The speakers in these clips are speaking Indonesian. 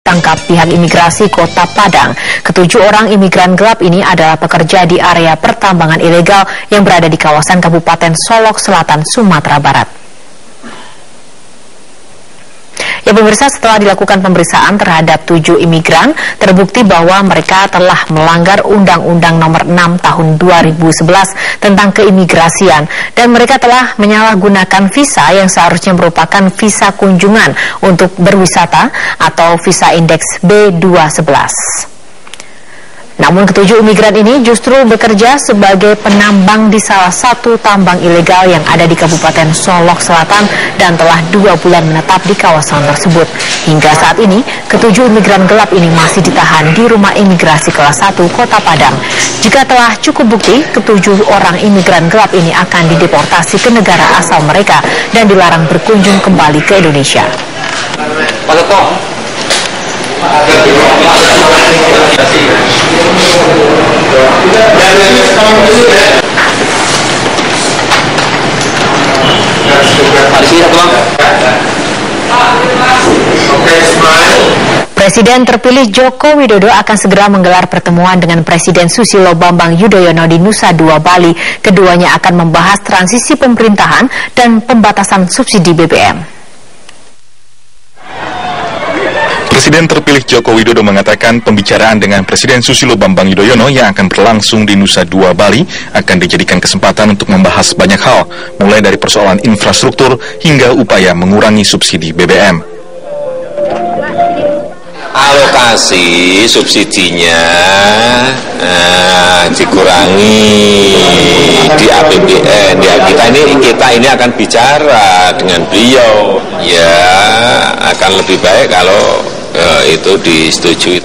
tangkap pihak imigrasi Kota Padang. Ketujuh orang imigran gelap ini adalah pekerja di area pertambangan ilegal yang berada di kawasan Kabupaten Solok Selatan, Sumatera Barat. Ya pemirsa, setelah dilakukan pemeriksaan terhadap 7 imigran, terbukti bahwa mereka telah melanggar Undang-Undang Nomor 6 Tahun 2011 tentang keimigrasian dan mereka telah menyalahgunakan visa yang seharusnya merupakan visa kunjungan untuk berwisata atau visa indeks B211. Namun ketujuh imigran ini justru bekerja sebagai penambang di salah satu tambang ilegal yang ada di Kabupaten Solok Selatan dan telah 2 bulan menetap di kawasan tersebut. Hingga saat ini, ketujuh imigran gelap ini masih ditahan di Rumah Imigrasi Kelas 1 Kota Padang. Jika telah cukup bukti, ketujuh orang imigran gelap ini akan dideportasi ke negara asal mereka dan dilarang berkunjung kembali ke Indonesia. Presiden terpilih Joko Widodo akan segera menggelar pertemuan dengan Presiden Susilo Bambang Yudhoyono di Nusa Dua, Bali. Keduanya akan membahas transisi pemerintahan dan pembatasan subsidi BBM. Presiden terpilih Joko Widodo mengatakan pembicaraan dengan Presiden Susilo Bambang Yudhoyono yang akan berlangsung di Nusa Dua, Bali akan dijadikan kesempatan untuk membahas banyak hal, mulai dari persoalan infrastruktur hingga upaya mengurangi subsidi BBM. Alokasi subsidinya dikurangi di APBN. Ya, kita ini akan bicara dengan beliau. Ya, akan lebih baik kalau itu disetujui.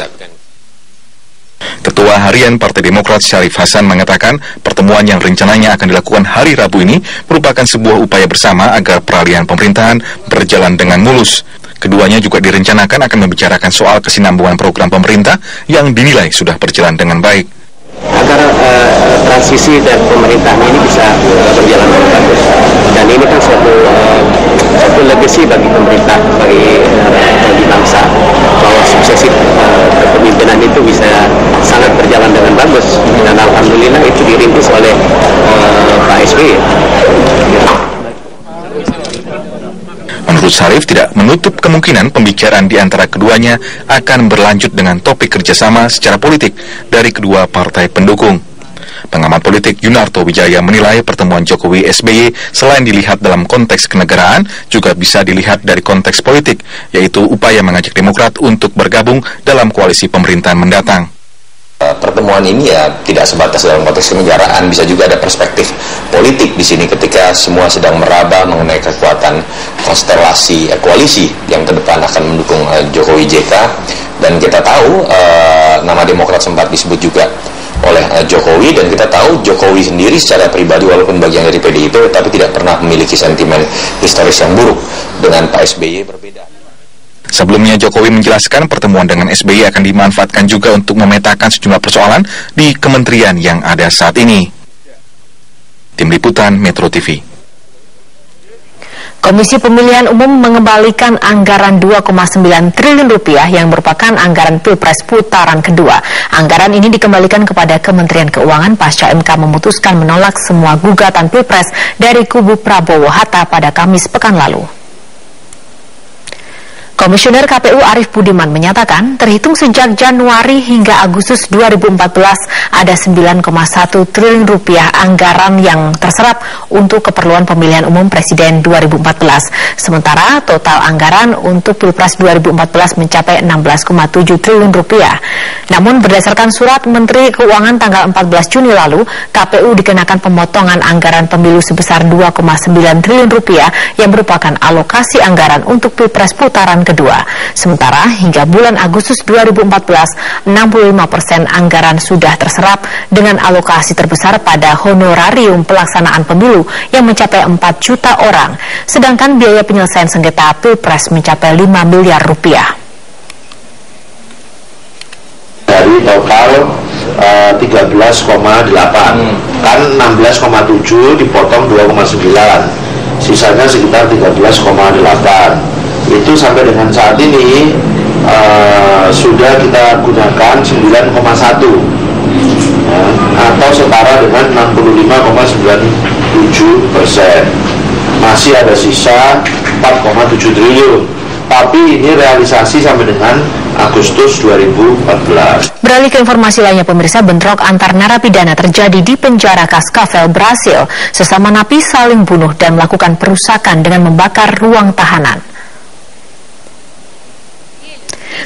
Ketua Harian Partai Demokrat Syarif Hasan mengatakan pertemuan yang rencananya akan dilakukan hari Rabu ini merupakan sebuah upaya bersama agar peralihan pemerintahan berjalan dengan mulus. Keduanya juga direncanakan akan membicarakan soal kesinambungan program pemerintah yang dinilai sudah berjalan dengan baik. Agar transisi dan pemerintahan ini bisa berjalan dengan bagus. Dan ini kan suatu legacy bagi pemerintah, bagi bangsa, bahwa suksesi kepemimpinan itu bisa sangat berjalan dengan bagus. Dan alhamdulillah itu dirintis oleh Pak SBY. Menurut Syarif, tidak menutup kemungkinan pembicaraan di antara keduanya akan berlanjut dengan topik kerjasama secara politik dari kedua partai pendukung. Pengamat politik Yunarto Wijaya menilai pertemuan Jokowi SBY selain dilihat dalam konteks kenegaraan, juga bisa dilihat dari konteks politik, yaitu upaya mengajak Demokrat untuk bergabung dalam koalisi pemerintahan mendatang. Pertemuan ini ya tidak sebatas dalam konteks kenegaraan, bisa juga ada perspektif politik di sini ketika semua sedang meraba mengenai kekuatan konstelasi koalisi yang ke depan akan mendukung Jokowi JK. Dan kita tahu nama Demokrat sempat disebut juga oleh Jokowi, dan kita tahu Jokowi sendiri secara pribadi walaupun bagian dari PDIP tapi tidak pernah memiliki sentimen historis yang buruk. Dengan Pak SBY berbeda. Sebelumnya Jokowi menjelaskan pertemuan dengan SBY akan dimanfaatkan juga untuk memetakan sejumlah persoalan di kementerian yang ada saat ini. Tim Liputan Metro TV. Komisi Pemilihan Umum mengembalikan anggaran 2,9 triliun rupiah yang merupakan anggaran Pilpres putaran kedua. Anggaran ini dikembalikan kepada Kementerian Keuangan pasca MK memutuskan menolak semua gugatan Pilpres dari kubu Prabowo Hatta pada Kamis pekan lalu. Komisioner KPU Arief Budiman menyatakan terhitung sejak Januari hingga Agustus 2014 ada 9,1 triliun rupiah anggaran yang terserap untuk keperluan pemilihan umum Presiden 2014. Sementara total anggaran untuk Pilpres 2014 mencapai 16,7 triliun rupiah. Namun berdasarkan surat Menteri Keuangan tanggal 14 Juni lalu, KPU dikenakan pemotongan anggaran pemilu sebesar 2,9 triliun rupiah yang merupakan alokasi anggaran untuk Pilpres putaran kedua. Sementara hingga bulan Agustus 2014, 65% anggaran sudah terserap dengan alokasi terbesar pada honorarium pelaksanaan pemilu yang mencapai 4 juta orang. Sedangkan biaya penyelesaian sengketa Pilpres mencapai 5 miliar rupiah. Dari total 13,8 kan 16,7 dipotong 2,9, sisanya sekitar 13,8. Itu sampai dengan saat ini sudah kita gunakan 9,1 atau setara dengan 65,97%. Masih ada sisa 4,7 triliun. Tapi ini realisasi sampai dengan Agustus 2014. Beralih ke informasi lainnya, pemirsa, bentrok antar narapidana terjadi di penjara Cascavel, Brasil. Sesama napi saling bunuh dan melakukan perusakan dengan membakar ruang tahanan.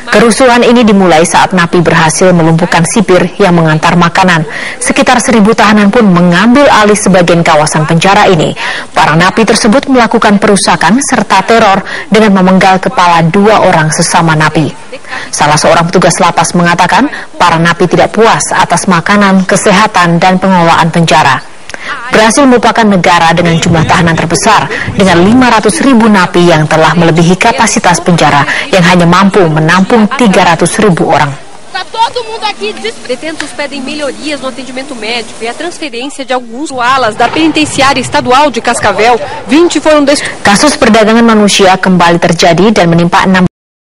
Kerusuhan ini dimulai saat napi berhasil melumpuhkan sipir yang mengantar makanan. Sekitar 1.000 tahanan pun mengambil alih sebagian kawasan penjara ini. Para napi tersebut melakukan perusakan serta teror dengan memenggal kepala 2 orang sesama napi. Salah seorang petugas lapas mengatakan para napi tidak puas atas makanan, kesehatan, dan pengelolaan penjara. Brasil merupakan negara dengan jumlah tahanan terbesar dengan 500.000 napi yang telah melebihi kapasitas penjara yang hanya mampu menampung 300.000 orang. Detentos pedem melhorias no atendimento médico e a transferência de alguns alas da penitenciária estadual de Cascavel. 20 foram Kasus perdagangan manusia kembali terjadi dan menimpa 6